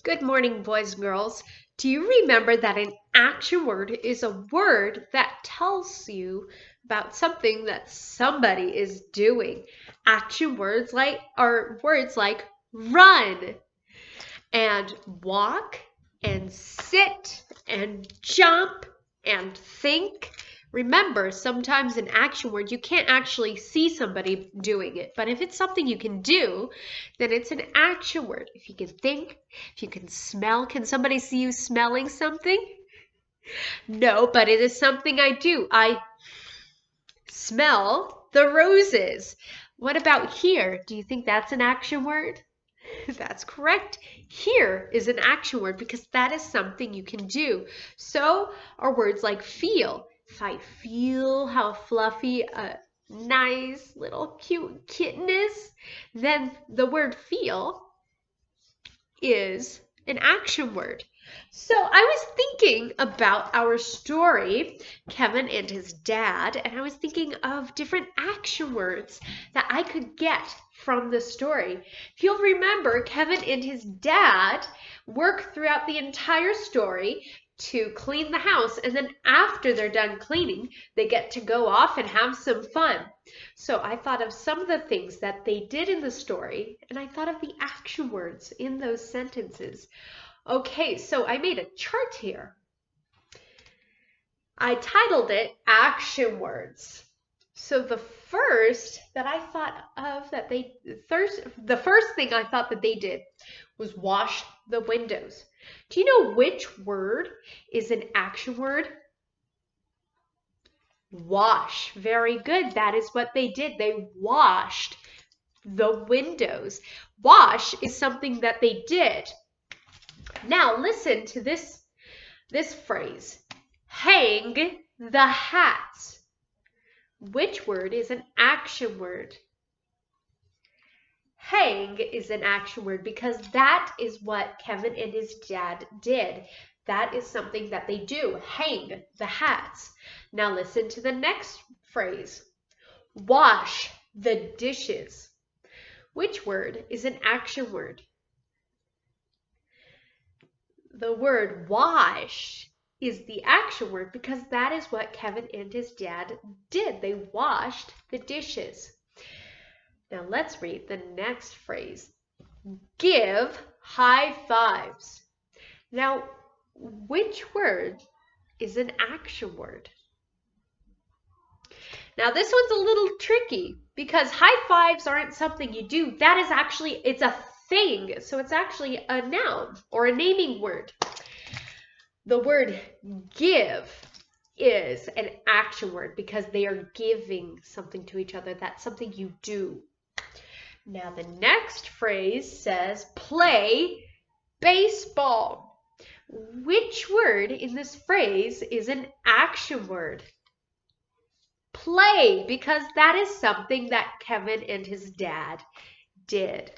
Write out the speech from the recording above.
Good morning, boys and girls. Do you remember that an action word is a word that tells you about something that somebody is doing? Action words are words like run and walk and sit and jump and think. Remember, sometimes an action word, you can't actually see somebody doing it, but if it's something you can do, then it's an action word. If you can think, if you can smell, can somebody see you smelling something? No, but it is something I do. I smell the roses. What about here? Do you think that's an action word? That's correct. Here is an action word because that is something you can do. So are words like feel. If I feel how fluffy a nice little cute kitten is, then the word feel is an action word. So I was thinking about our story, Kevin and his dad, and I was thinking of different action words that I could get from the story. If you'll remember, Kevin and his dad work throughout the entire story to clean the house, and then after they're done cleaning, they get to go off and have some fun. So I thought of some of the things that they did in the story, and I thought of the action words in those sentences. Okay, so I made a chart here. I titled it Action Words. So the first that I thought of that the first thing I thought that they did was wash the windows. Do you know which word is an action word? Wash. Very good. That is what they did. They washed the windows. Wash is something that they did. Now listen to this phrase. Hang the hats. Which word is an action word? Hang is an action word because that is what Kevin and his dad did. That is something that they do. Hang the hats. Now listen to the next phrase. Wash the dishes. Which word is an action word? The word wash is the action word because that is what Kevin and his dad did. They washed the dishes. Now let's read the next phrase. Give high fives. Now, which word is an action word? Now this one's a little tricky because high fives aren't something you do. That is actually, it's a thing. So it's actually a noun or a naming word. The word give is an action word because they are giving something to each other. That's something you do. Now the next phrase says play baseball. Which word in this phrase is an action word? Play, because that is something that Kevin and his dad did.